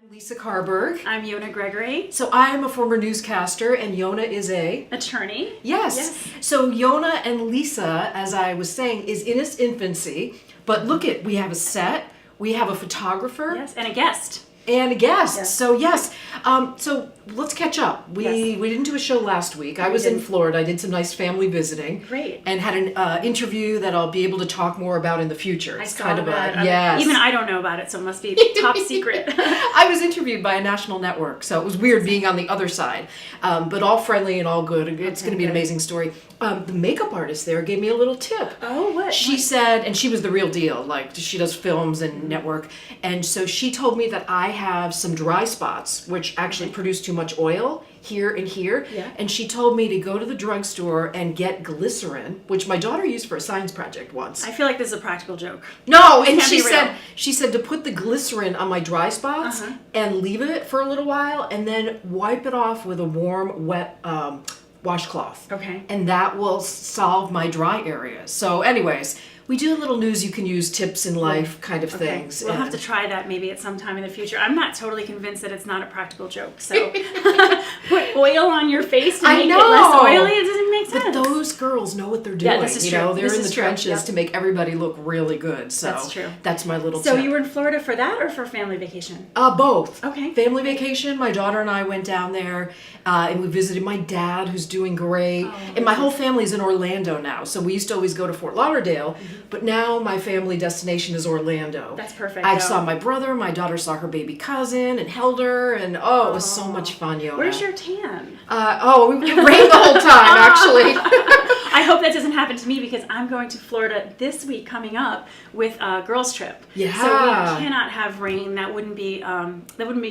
Lisa Carberg. I'm Yona Gregory. So I am a former newscaster and Yona is a... attorney. Yes. So Yona and Lisa, as I was saying, is in its infancy. But look it, we have a set, we have a photographer. Yes, and a guest. And a guest. Yes. So yes. So let's catch up. We didn't do a show last week. I was in Florida. I did some nice family visiting. Great. And had an interview that I'll be able to talk more about in the future. It's kind of that. yes. Even I don't know about it, so it must be top secret. I was interviewed by a national network, so it was weird being on the other side. But all friendly and all good. It's going to be an amazing story. The makeup artist there gave me a little tip. Oh, what? She said, and she was the real deal, like she does films and network, and so she told me that I have some dry spots, which actually produce too much oil here and here, and she told me to go to the drugstore and get glycerin, which my daughter used for a science project once. I feel like this is a practical joke. No, and she said to put the glycerin on my dry spots and leave it for a little while, and then wipe it off with a warm, wet washcloth. Okay. And that will solve my dry areas. So anyways, we do a little news you can use, tips in life kind of things. We'll have to try that maybe at some time in the future. I'm not totally convinced that it's not a practical joke. So put oil on your face to make it less oily. It doesn't make sense. But those girls know what they're doing. Yeah, this is true. They're in the trenches to make everybody look really good. So that's true. That's my little tip. So you were in Florida for that or for family vacation? Both. Okay. Family vacation. My daughter and I went down there and we visited my dad, who's doing great. And my whole family's in Orlando now. So we used to always go to Fort Lauderdale. But now my family destination is Orlando. That's perfect. I saw my brother, my daughter saw her baby cousin and held her, and it was so much fun, Yona. Where's your tan? We rained the whole time, actually. I hope that doesn't happen to me because I'm going to Florida this week coming up with a girls trip. Yeah. So we cannot have rain. That wouldn't be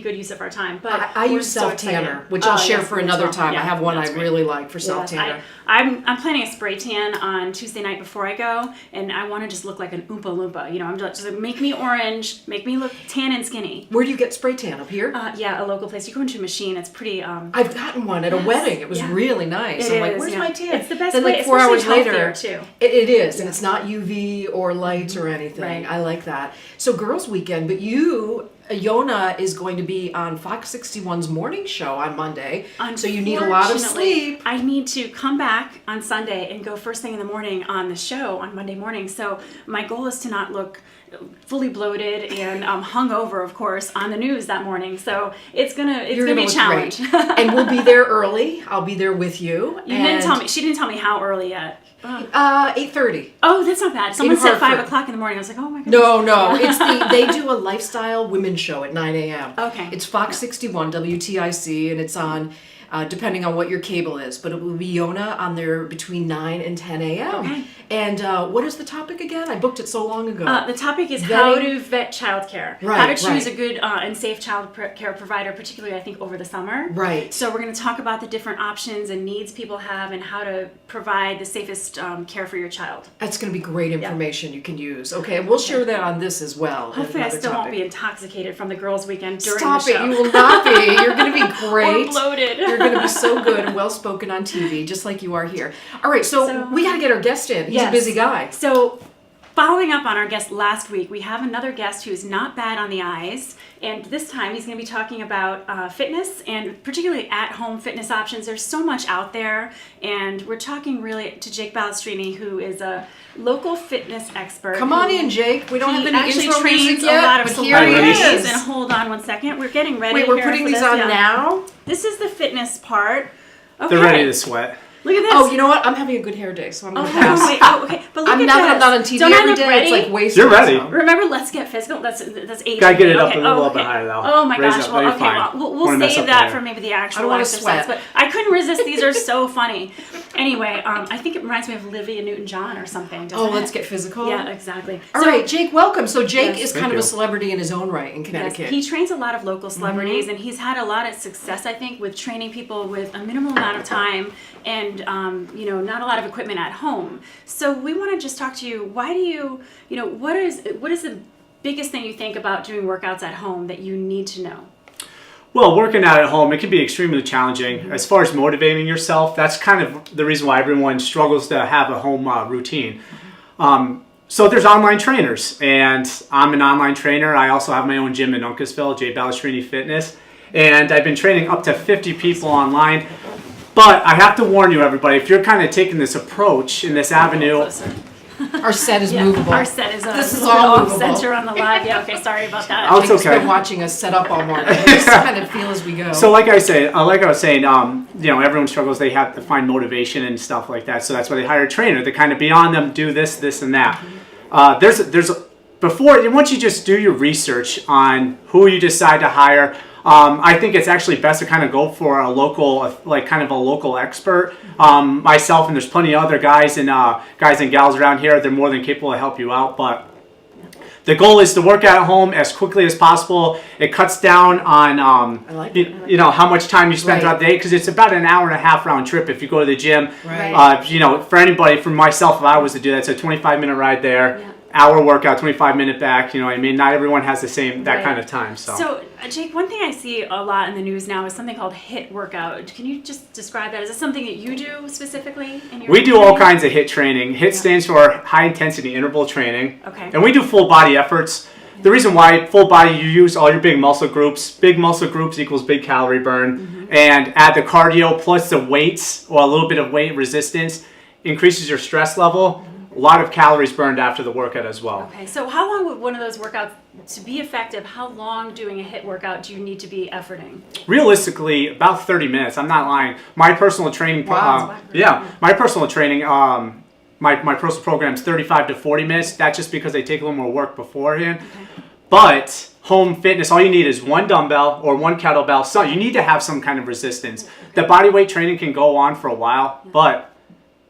good use of our time. But I use self tanner, which I'll share for another time. I have one I really like for self tanner. I'm planning a spray tan on Tuesday night before I go, and I want to just look like an Oompa Loompa. You know, I'm just make me orange, make me look tan and skinny. Where do you get spray tan? Up here? Yeah, a local place. You go into a machine. It's pretty. I've gotten one at a wedding. It was really nice. I'm like, where's my tan? It's the best then, way. like 4 hours later, too. It is, and it's not UV or lights or anything. Right. I like that. So, girls' weekend, but you. Yona is going to be on Fox 61's morning show on Monday, so you need a lot of sleep. I need to come back on Sunday and go first thing in the morning on the show on Monday morning. So my goal is to not look fully bloated and hungover, of course, on the news that morning. So it's gonna be a challenge. And we'll be there early. I'll be there with you. Didn't tell me. She didn't tell me how early yet. 8:30. Oh, that's not bad. Someone said 5 o'clock in the morning. I was like, oh my goodness. No. They do a lifestyle women's show at 9 a.m. Okay. It's Fox 61 WTIC, and it's on. Depending on what your cable is, but it will be Yona on there between 9 and 10 a.m. Okay. And what is the topic again? I booked it so long ago. The topic is how to vet childcare. Right, how to choose a good and safe child care provider, particularly I think over the summer. Right. So we're going to talk about the different options and needs people have and how to provide the safest care for your child. That's going to be great information you can use. Okay, and we'll share that on this as well. Hopefully I still won't be intoxicated from the girls' weekend during the show. Stop it, you will not be. You're going to be great. Or bloated. You're going to be so good and well-spoken on TV, just like you are here. All right, so we got to get our guest in. He's a busy guy. So following up on our guest last week, we have another guest who's not bad on the eyes. And this time he's going to be talking about fitness and particularly at-home fitness options. There's so much out there. And we're talking really to Jake Ballestrini, who is a local fitness expert. Come on in, Jake. We don't have any intro music yet, a lot of celebrities. And hold on one second. We're getting ready. Wait, we're putting these on now? This is the fitness part. Okay. They're ready to sweat. Look at this. Oh, you know what? I'm having a good hair day, so I'm going to pass. Okay. But look at this. I'm not on TV every day. Ready? It's like wasted. You're ready. Remember, let's get physical. That's aging. Gotta get it up a little bit higher, though. Oh my Raise gosh. Up. Well, we'll save that for maybe the actual exercise. But I couldn't resist. These are so funny. Anyway, I think it reminds me of Olivia Newton-John or something. Let's get physical. Yeah, exactly. All right, Jake, welcome. So Jake is kind of a celebrity in his own right in Connecticut. Yes, he trains a lot of local celebrities, and he's had a lot of success, I think, with training people with a minimal amount of time and not a lot of equipment at home. So we want to just talk to you. Why do you what is the biggest thing you think about doing workouts at home that you need to know? Well, working out at home, it can be extremely challenging. As far as motivating yourself, that's kind of the reason why everyone struggles to have a home routine. So there's online trainers, and I'm an online trainer. I also have my own gym in Uncasville, Ballestrini Fitness, and I've been training up to 50 people online. But I have to warn you, everybody, if you're kind of taking this approach in this avenue, Our set is movable. Our set is This is a all off movable. center on the live. Yeah, okay, sorry about that. Oh, it's Jake's okay. been watching us set up all morning. We just kind of feel as we go. So like I was saying, you know, everyone struggles. They have to find motivation and stuff like that. So that's why they hire a trainer to kind of be on them, do this, this, and that. Once you just do your research on who you decide to hire, I think it's actually best to kind of go for a local, like kind of a local expert. Myself, and there's plenty of other guys and gals around here. They're more than capable to help you out. But the goal is to work out at home as quickly as possible. It cuts down on you know, how much time you spend throughout the day, because it's about an hour and a half round trip if you go to the gym. Right. You know, for anybody, for myself, if I was to do that, it's a 25-minute ride there. Yeah. Hour workout, 25-minute back. You know what I mean? Not everyone has the same kind of time. So, Jake, one thing I see a lot in the news now is something called HIIT workout. Can you just describe that? Is this something that you do specifically in your we do all kinds of HIIT training. HIIT stands for high intensity interval training. Okay. And we do full body efforts. The reason why full body, you use all your big muscle groups. Big muscle groups equals big calorie burn. And add the cardio plus the weights, or a little bit of weight resistance, increases your stress level. A lot of calories burned after the workout as well. Okay, so how long would one of those workouts, to be effective, how long doing a HIIT workout do you need to be efforting? Realistically, about 30 minutes. I'm not lying. My personal training, my personal training, my personal program is 35 to 40 minutes. That's just because they take a little more work beforehand. Okay. But home fitness, all you need is one dumbbell or one kettlebell. So you need to have some kind of resistance. Okay. The body weight training can go on for a while, but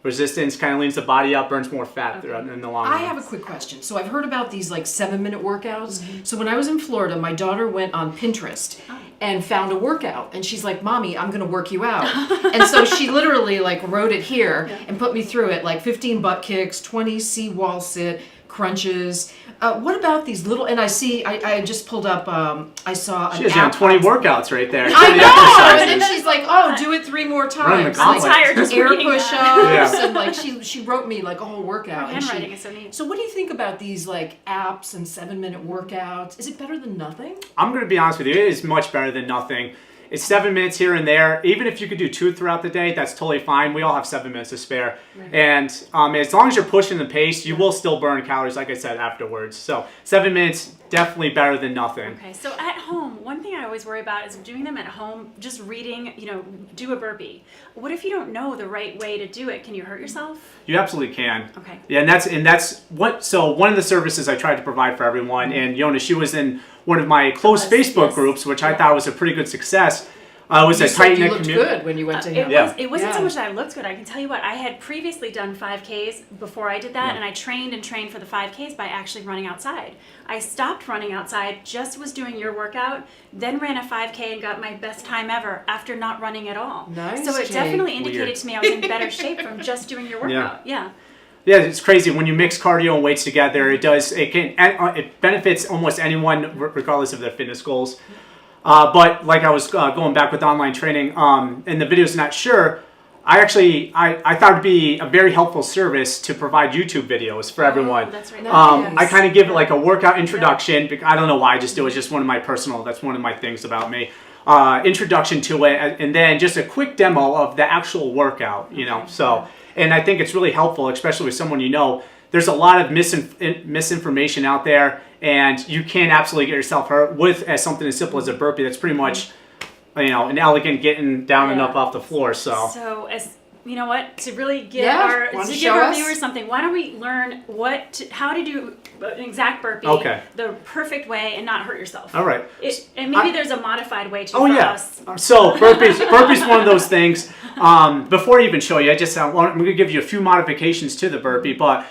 resistance kind of leans the body up, burns more fat in the long run. I have a quick question. So I've heard about these like 7-minute workouts. So when I was in Florida, my daughter went on Pinterest and found a workout, and she's like, "Mommy, I'm gonna work you out." And so she literally like wrote it here and put me through it, like 15 butt kicks, 20 C-wall sit, crunches. What about these little? And I just pulled up. I saw an she has 20 workouts right there. I know. And then she's like, "Oh, do it 3 more times." I'm tired just air reading push-ups, that. and like she wrote me like a whole workout. Her handwriting is so neat. So what do you think about these like apps and 7-minute workouts? Is it better than nothing? I'm going to be honest with you. It is much better than nothing. It's 7 minutes here and there. Even if you could do 2 throughout the day, that's totally fine. We all have 7 minutes to spare. Right. And as long as you're pushing the pace, you will still burn calories, like I said, afterwards. So 7 minutes, definitely better than nothing. Okay, so at home, one thing I always worry about is doing them at home, just reading, you know, do a burpee. What if you don't know the right way to do it? Can you hurt yourself? You absolutely can. Okay. Yeah, and that's what. So one of the services I tried to provide for everyone, and Yona, she was in one of my close Facebook groups, which I thought was a pretty good success. It was you a tight knit looked community. good when you went to him. It wasn't so much that I looked good. I can tell you what, I had previously done 5Ks before I did that, and I trained for the 5Ks by actually running outside. I stopped running outside, just was doing your workout, then ran a 5K and got my best time ever after not running at all. Nice, so it Jake. definitely indicated to me I was in better shape from just doing your workout. Yeah, it's crazy when you mix cardio and weights together. It benefits almost anyone regardless of their fitness goals. But like I was going back with online training, and the video's not sure, I thought it'd be a very helpful service to provide YouTube videos for everyone. That's right. I kind of give it like a workout introduction. I don't know why I just do it. It's just one of my things about me. Introduction to it, and then just a quick demo of the actual workout, you know. So, and I think it's really helpful, especially with someone you know. There's a lot of misinformation out there, and you can absolutely get yourself hurt with something as simple as a burpee. That's pretty much, you know, an elegant getting down and up off the floor. So as you know what, to really give our viewers something, why don't we learn how to do an exact burpee the perfect way and not hurt yourself. All right. And maybe there's a modified way too us. So burpee's one of those things. Before I even show you, I'm going to give you a few modifications to the burpee, but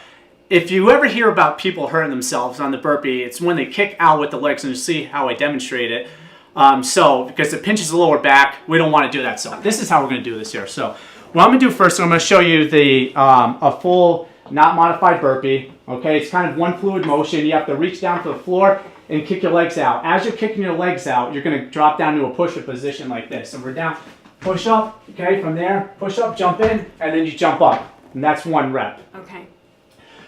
if you ever hear about people hurting themselves on the burpee, it's when they kick out with the legs, and you see how I demonstrate it. Because it pinches the lower back, we don't want to do that. So this is how we're going to do this here. So what I'm going to do first, I'm going to show you a full, not modified burpee. Okay, it's kind of one fluid motion. You have to reach down to the floor and kick your legs out. As you're kicking your legs out, you're going to drop down to a push-up position like this. So we're down, push up, okay, from there, push up, jump in, and then you jump up. And that's 1 rep. Okay.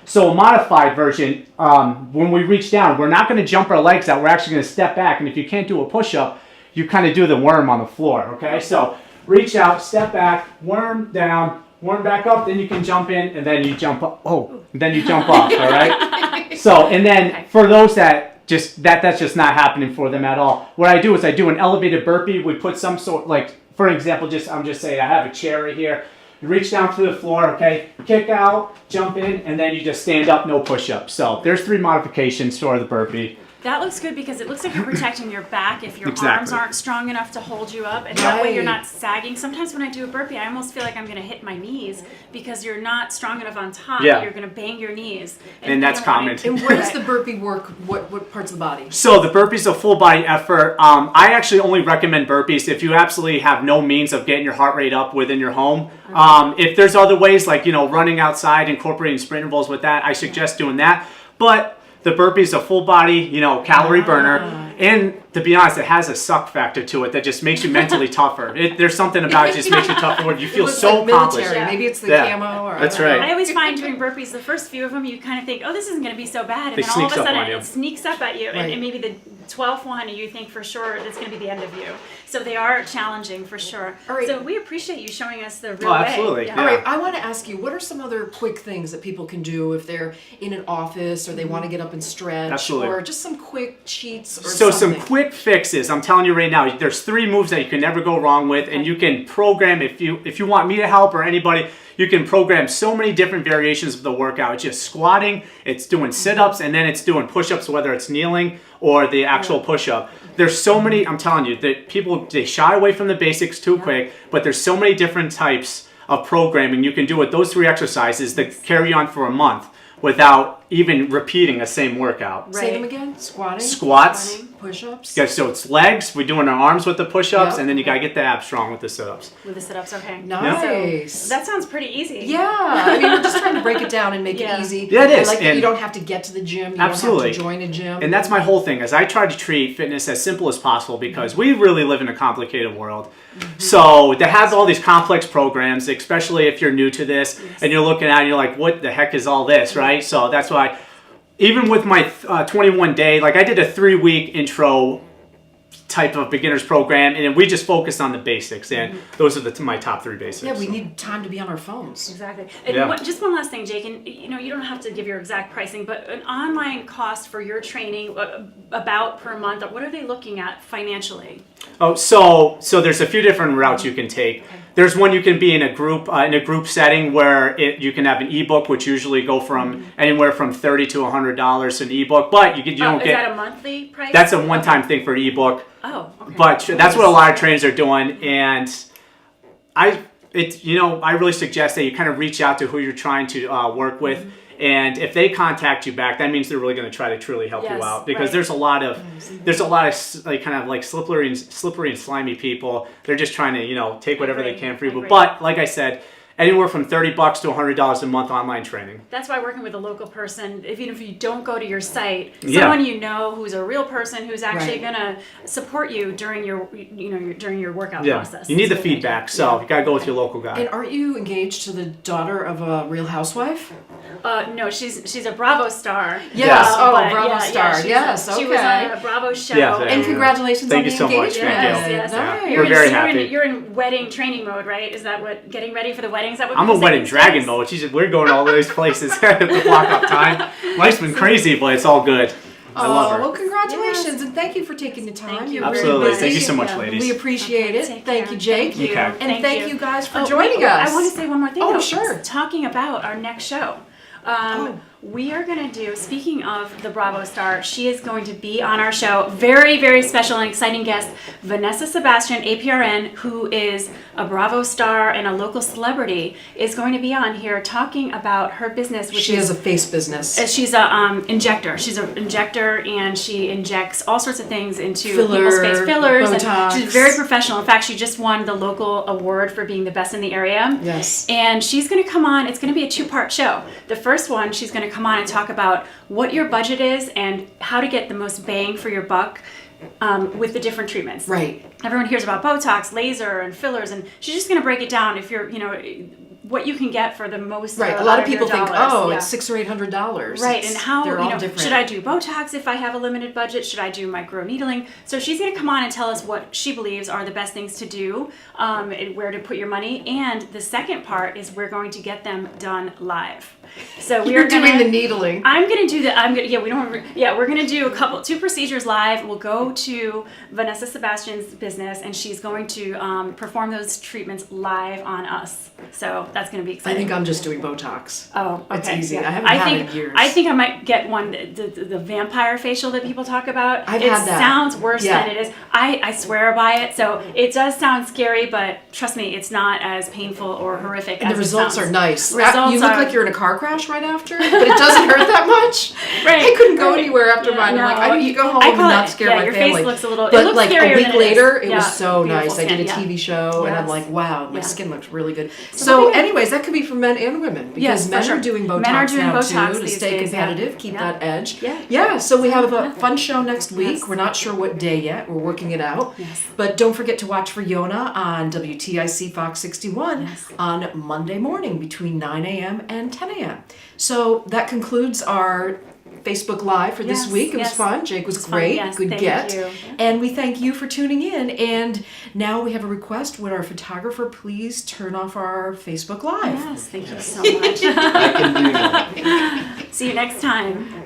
So a modified version, when we reach down, we're not going to jump our legs out. We're actually going to step back. And if you can't do a push-up, you kind of do the worm on the floor, okay? So reach out, step back, worm down, worm back up, then you can jump in, and then you jump up. Oh, and then you jump up, all right? So, and then for those that that's just not happening for them at all, what I do is I do an elevated burpee. We put some sort, like, for example, I'm just saying I have a chair right here. You reach down to the floor, okay? Kick out, jump in, and then you just stand up, no push-ups. So there's 3 modifications for the burpee. That looks good because it looks like you're protecting your back if your Exactly. arms aren't strong enough to hold you up, and that way you're not sagging. Sometimes when I do a burpee, I almost feel like I'm going to hit my knees because you're not strong enough on top. Yeah. You're going to bang your knees. And that's common. And where does the burpee work? What parts of the body? So the burpee's a full body effort. I actually only recommend burpees if you absolutely have no means of getting your heart rate up within your home. If there's other ways like, running outside, incorporating sprint intervals with that, I suggest doing that. But the burpee's a full body, calorie burner. And to be honest, it has a suck factor to it that just makes you mentally tougher. There's something about it that just makes you tougher. You feel so like accomplished. military. Yeah. Maybe it's the Yeah. camo. Or That's I don't right. know. I always find doing burpees, the first few of them, you kind of think, oh, this isn't going to be so bad. And They then all of a sneaks up sudden on you. it sneaks up at you. Right. And maybe the 12th one, you think for sure that's going to be the end of you. So they are challenging for sure. All right. So we appreciate you showing us the real Oh, way. absolutely. Yeah. All right, I want to ask you, what are some other quick things that people can do if they're in an office or they want to get up and stretch, Absolutely. or just some quick cheats or So something? some quick fixes. I'm telling you right now, there's 3 moves that you can never go wrong with, and you can program if you want me to help or anybody. You can program so many different variations of the workout. It's just squatting, it's doing sit-ups, and then it's doing push-ups, whether it's kneeling or the actual push-up. There's so many, I'm telling you, that people, they shy away from the basics too quick, but there's so many different types of programming you can do with those 3 exercises that carry on for a month without even repeating the same workout. Say them again. Squatting. Squats. Push-ups. Yeah, so it's legs, we're doing our arms with the push-ups, Yep. and then you gotta get the abs strong with the sit-ups. With the sit-ups, okay. Nice. So that sounds pretty easy. Yeah, I mean, we're just trying to break it down and make Yeah. it easy. Yeah, it I is, like that and- you don't have to get to the gym. You Absolutely. don't have to join a gym. And that's my whole thing, is I try to treat fitness as simple as possible because we really live in a complicated world. So to have all these complex programs, especially if you're new to this and you're looking at it and you're like, what the heck is all this, right? So that's why, even with my 21 day, like I did a 3-week intro type of beginners program, and we just focused on the basics, and those are my top 3 basics. yeah, we need time to be on our phones. Exactly. And Yeah. just one last thing, Jake, and you don't have to give your exact pricing, but an online cost for your training, about per month, what are they looking at financially? Oh, so there's a few different routes you can take. There's one you can be in a group setting where you can have an ebook, which usually go from anywhere from $30 to $100 an ebook, but you don't Is get. that a monthly price? That's a one-time thing for an ebook. Oh, okay. But that's what a lot of trainers are doing, and I really suggest that you kind of reach out to who you're trying to work with, and if they contact you back, that means they're really going to try to truly help you Yes, out, because right. there's a lot of like kind of like slippery and slimy people. They're just trying to take whatever they can for you. Agree. But like I said, anywhere from $30 to $100 a month online training. That's why working with a local person, even if you don't go to your site, Yeah. someone you know who's a real person who's actually Right. going to support you during your during your workout Yeah, process. you need the That's what I feedback, think. so you gotta go with your local guy. And aren't you engaged to the daughter of a Real Housewife? No, she's a Bravo star. Yes. Oh, but Bravo star. she's- Yes, She was okay. on a Bravo show. Yes, yeah. And congratulations Thank on you the so much. engagement. Thank you. Yes, Nice. We're very you're happy. You're in wedding training mode, right? Is that what getting ready for the wedding? Is that what I'm a people say wedding these dragon days? mode. We're going all those places at the block up time. Life's been crazy, but it's all good. I love her. Well, congratulations, and thank you for taking the time. Thank you You're very Absolutely. busy. Thank you so much, Yeah. ladies. We appreciate it. Take Thank care. you, Jake. Thank you. Okay. And thank you guys for Oh, joining wait, us. I want to say one more thing. Oh, though. sure. Talking about our next show. We are going to do, speaking of the Bravo star, she is going to be on our show. Very, very special and exciting guest, Vanessa Sebastian, APRN, who is a Bravo star and a local celebrity, is going to be on here talking about her business, which She is has a face business. she's a injector. She's an injector, and she injects all sorts of things into Filler, people's face, fillers, Botox. and she's very professional. In fact, she just won the local award for being the best in the area. Yes. And she's going to come on. It's going to be a 2-part show. The first one, she's going to come on and talk about what your budget is and how to get the most bang for your buck with the different treatments. Right. Everyone hears about Botox, laser, and fillers, and she's just going to break it down. If you're, what you can get for the most. Right. A lot of your people think, dollars. oh, Yeah. it's $600 or $800. Right, and how, they're all you know, different. should I do Botox if I have a limited budget? Should I do microneedling? So she's going to come on and tell us what she believes are the best things to do, and where to put your money. And the second part is we're going to get them done live. So we You're are gonna, doing the needling. I'm going to do that. We're going to do two procedures live. We'll go to Vanessa Sebastian's business, and she's going to perform those treatments live on us. So that's going to be I exciting. think I'm just doing Botox. Oh, okay. It's easy. Yeah. I haven't had it in years. I think I might get one, the vampire facial that people talk about. I've it had that. sounds worse Yeah. than it is. I swear by it. So it does sound scary, but trust me, it's not as painful or horrific And as the results it sounds. are nice. Results You look are- like you're in a car crash right after, but it doesn't hurt that much. Right, I couldn't go right. anywhere after Yeah, mine. I'm like, no, I need to go home I and call not it- scare yeah, my your family. face looks a little- it But looks like scarier a week than it is. later, it Yeah, was so beautiful nice. I did a skin, TV show, and I'm Yes. like, wow, my Yeah. skin looks really good. So So, what do you- anyways, that could be for men and women because Yes, for men sure. are doing Botox Men are doing now Botox too to these stay days, yeah. competitive, keep Yeah. that edge. Yeah. So we have a fun show next week. Yes. We're not sure what day yet. We're working it out. Yes. But don't forget to watch for Yona on WTIC Fox 61 Yes. on Monday morning between 9 a.m. and 10 a.m. So that concludes our Facebook Live for this Yes, week. It was yes. fun. Jake was It was fun, great. yes, Good thank get. you. And we thank you for tuning in. And now we have a request. Would our photographer please turn off our Facebook Live? Yes, thank you so much. I can do that. See you next time.